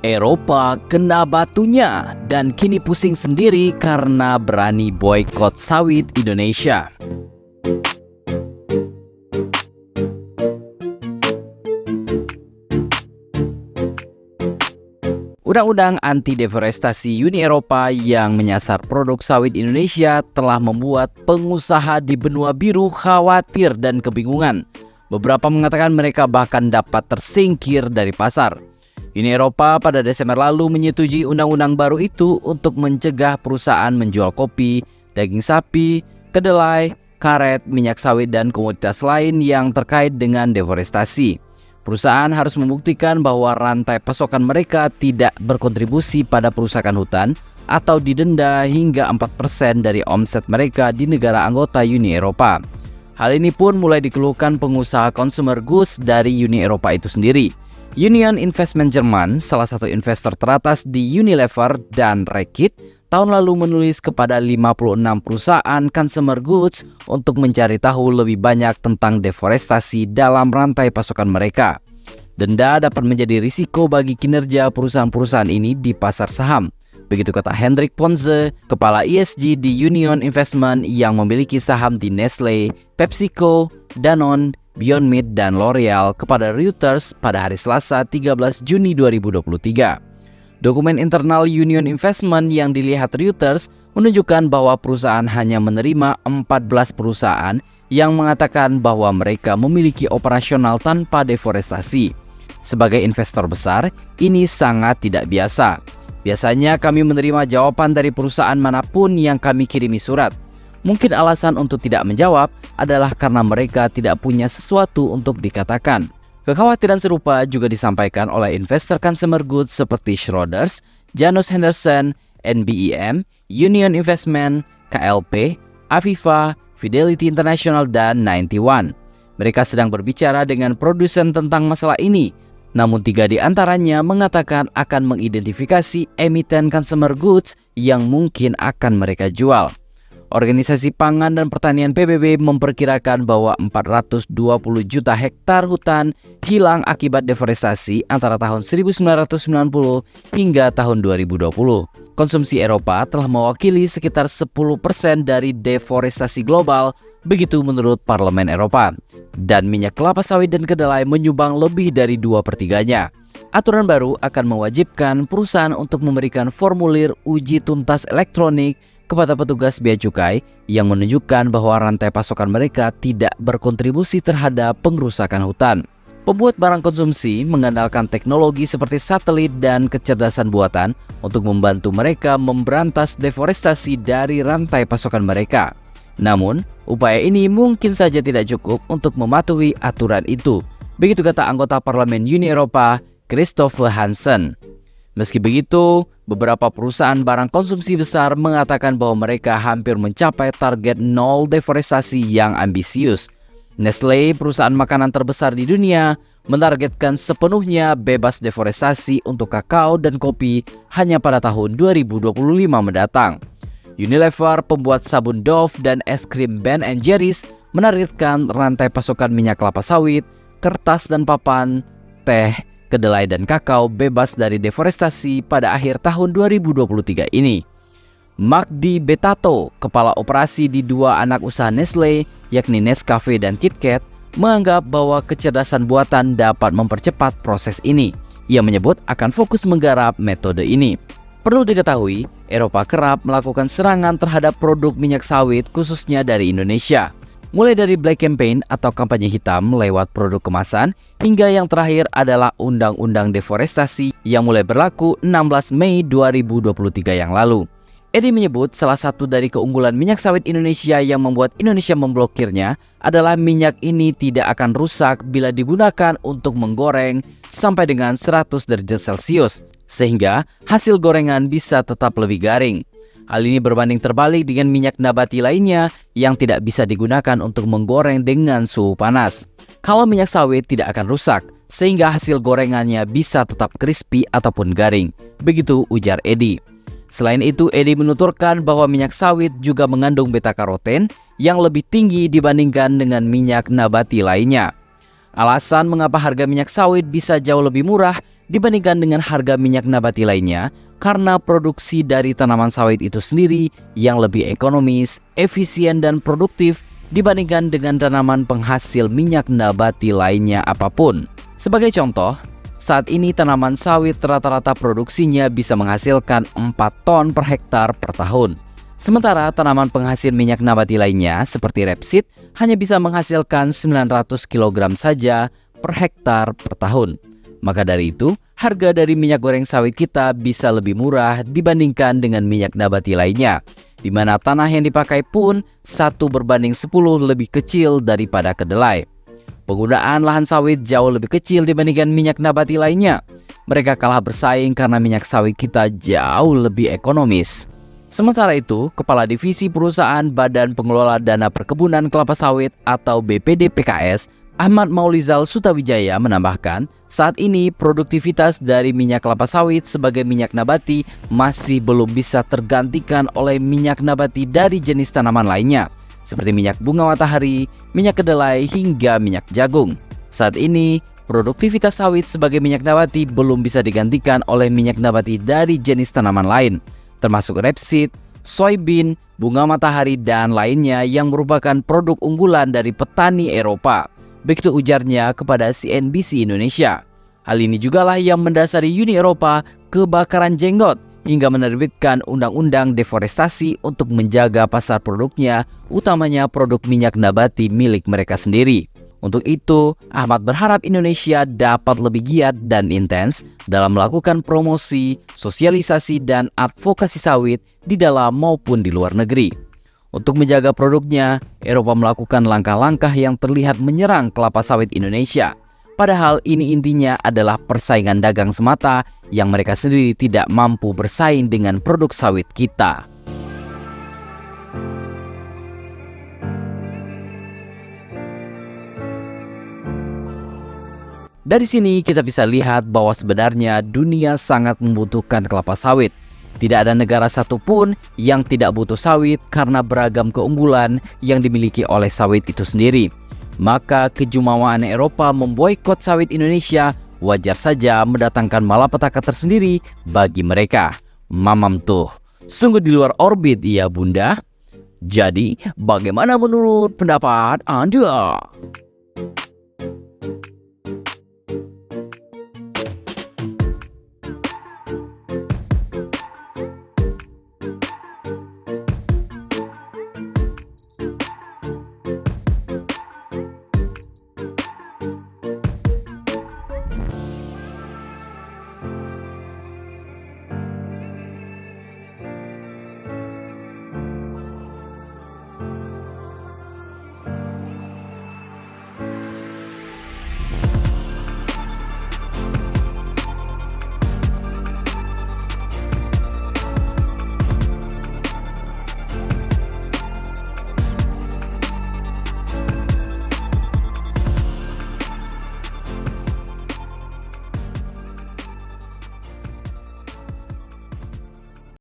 Eropa kena batunya dan kini pusing sendiri karena berani boikot sawit Indonesia. Undang-undang anti-deforestasi Uni Eropa yang menyasar produk sawit Indonesia telah membuat pengusaha di benua biru khawatir dan kebingungan. Beberapa mengatakan mereka bahkan dapat tersingkir dari pasar. Uni Eropa pada Desember lalu menyetujui undang-undang baru itu untuk mencegah perusahaan menjual kopi, daging sapi, kedelai, karet, minyak sawit, dan komoditas lain yang terkait dengan deforestasi. Perusahaan harus membuktikan bahwa rantai pasokan mereka tidak berkontribusi pada perusakan hutan atau didenda hingga 4% dari omset mereka di negara anggota Uni Eropa. Hal ini pun mulai dikeluhkan pengusaha consumer goods dari Uni Eropa itu sendiri. Union Investment Jerman, salah satu investor teratas di Unilever dan Reckitt, tahun lalu menulis kepada 56 perusahaan consumer goods untuk mencari tahu lebih banyak tentang deforestasi dalam rantai pasokan mereka. Denda dapat menjadi risiko bagi kinerja perusahaan-perusahaan ini di pasar saham. Begitu kata Hendrik Ponze, kepala ESG di Union Investment yang memiliki saham di Nestle, PepsiCo, Danone, Beyond Meat, dan L'Oreal kepada Reuters pada hari Selasa 13 Juni 2023. Dokumen internal Union Investment yang dilihat Reuters menunjukkan bahwa perusahaan hanya menerima 14 perusahaan yang mengatakan bahwa mereka memiliki operasional tanpa deforestasi. Sebagai investor besar, ini sangat tidak biasa. Biasanya kami menerima jawaban dari perusahaan manapun yang kami kirimi surat. Mungkin alasan untuk tidak menjawab adalah karena mereka tidak punya sesuatu untuk dikatakan. Kekhawatiran serupa juga disampaikan oleh investor consumer goods seperti Schroders, Janus Henderson, NBEM, Union Investment, KLP, Aviva, Fidelity International, dan 91. Mereka sedang berbicara dengan produsen tentang masalah ini, namun 3 di antaranya mengatakan akan mengidentifikasi emiten consumer goods yang mungkin akan mereka jual. Organisasi Pangan dan Pertanian PBB memperkirakan bahwa 420 juta hektar hutan hilang akibat deforestasi antara tahun 1990 hingga tahun 2020. Konsumsi Eropa telah mewakili sekitar 10% dari deforestasi global, begitu menurut Parlemen Eropa. Dan minyak kelapa sawit dan kedelai menyumbang lebih dari 2/3-nya. Aturan baru akan mewajibkan perusahaan untuk memberikan formulir uji tuntas elektronik kepada petugas bea cukai yang menunjukkan bahwa rantai pasokan mereka tidak berkontribusi terhadap pengerusakan hutan. Pembuat barang konsumsi mengandalkan teknologi seperti satelit dan kecerdasan buatan untuk membantu mereka memberantas deforestasi dari rantai pasokan mereka. Namun, upaya ini mungkin saja tidak cukup untuk mematuhi aturan itu. Begitu kata anggota Parlemen Uni Eropa, Christopher Hansen. Meski begitu, beberapa perusahaan barang konsumsi besar mengatakan bahwa mereka hampir mencapai target nol deforestasi yang ambisius. Nestle, perusahaan makanan terbesar di dunia, menargetkan sepenuhnya bebas deforestasi untuk kakao dan kopi hanya pada tahun 2025 mendatang. Unilever, pembuat sabun Dove dan es krim Ben & Jerry's, menargetkan rantai pasokan minyak kelapa sawit, kertas dan papan, teh, kedelai dan kakao bebas dari deforestasi pada akhir tahun 2023 ini. Magdi Betato, kepala operasi di 2 anak usaha Nestle, yakni Nescafe dan KitKat, menganggap bahwa kecerdasan buatan dapat mempercepat proses ini. Ia menyebut akan fokus menggarap metode ini. Perlu diketahui, Eropa kerap melakukan serangan terhadap produk minyak sawit khususnya dari Indonesia. Mulai dari Black Campaign atau kampanye hitam lewat produk kemasan, hingga yang terakhir adalah Undang-Undang Deforestasi yang mulai berlaku 16 Mei 2023 yang lalu. Edi menyebut salah satu dari keunggulan minyak sawit Indonesia yang membuat Indonesia memblokirnya adalah minyak ini tidak akan rusak bila digunakan untuk menggoreng sampai dengan 100 derajat Celcius, sehingga hasil gorengan bisa tetap lebih garing. Hal ini berbanding terbalik dengan minyak nabati lainnya yang tidak bisa digunakan untuk menggoreng dengan suhu panas. Kalau minyak sawit tidak akan rusak, sehingga hasil gorengannya bisa tetap crispy ataupun garing. Begitu ujar Edi. Selain itu, Edi menuturkan bahwa minyak sawit juga mengandung beta-karoten yang lebih tinggi dibandingkan dengan minyak nabati lainnya. Alasan mengapa harga minyak sawit bisa jauh lebih murah dibandingkan dengan harga minyak nabati lainnya karena produksi dari tanaman sawit itu sendiri yang lebih ekonomis, efisien, dan produktif dibandingkan dengan tanaman penghasil minyak nabati lainnya apapun. Sebagai contoh, saat ini tanaman sawit rata-rata produksinya bisa menghasilkan 4 ton per hektar per tahun. Sementara tanaman penghasil minyak nabati lainnya seperti rapeseed hanya bisa menghasilkan 900 kg saja per hektar per tahun. Maka dari itu, harga dari minyak goreng sawit kita bisa lebih murah dibandingkan dengan minyak nabati lainnya, di mana tanah yang dipakai pun 1:10 lebih kecil daripada kedelai. Penggunaan lahan sawit jauh lebih kecil dibandingkan minyak nabati lainnya. Mereka kalah bersaing karena minyak sawit kita jauh lebih ekonomis. Sementara itu, Kepala Divisi Perusahaan Badan Pengelola Dana Perkebunan Kelapa Sawit atau BPD-PKS, Ahmad Maulizal Sutawijaya menambahkan, saat ini produktivitas dari minyak kelapa sawit sebagai minyak nabati masih belum bisa tergantikan oleh minyak nabati dari jenis tanaman lainnya, seperti minyak bunga matahari, minyak kedelai, hingga minyak jagung. Saat ini, produktivitas sawit sebagai minyak nabati belum bisa digantikan oleh minyak nabati dari jenis tanaman lain, termasuk rapeseed, soybean, bunga matahari, dan lainnya yang merupakan produk unggulan dari petani Eropa. Begitu ujarnya kepada CNBC Indonesia. Hal ini jugalah yang mendasari Uni Eropa kebakaran jenggot hingga menerbitkan undang-undang deforestasi untuk menjaga pasar produknya, utamanya produk minyak nabati milik mereka sendiri. Untuk itu, Ahmad berharap Indonesia dapat lebih giat dan intens dalam melakukan promosi, sosialisasi, dan advokasi sawit di dalam maupun di luar negeri. Untuk menjaga produknya, Eropa melakukan langkah-langkah yang terlihat menyerang kelapa sawit Indonesia. Padahal ini intinya adalah persaingan dagang semata yang mereka sendiri tidak mampu bersaing dengan produk sawit kita. Dari sini kita bisa lihat bahwa sebenarnya dunia sangat membutuhkan kelapa sawit. Tidak ada negara satupun yang tidak butuh sawit karena beragam keunggulan yang dimiliki oleh sawit itu sendiri. Maka kejumawaan Eropa memboikot sawit Indonesia wajar saja mendatangkan malapetaka tersendiri bagi mereka. Mamam tuh, sungguh di luar orbit ya bunda. Jadi bagaimana menurut pendapat Anda?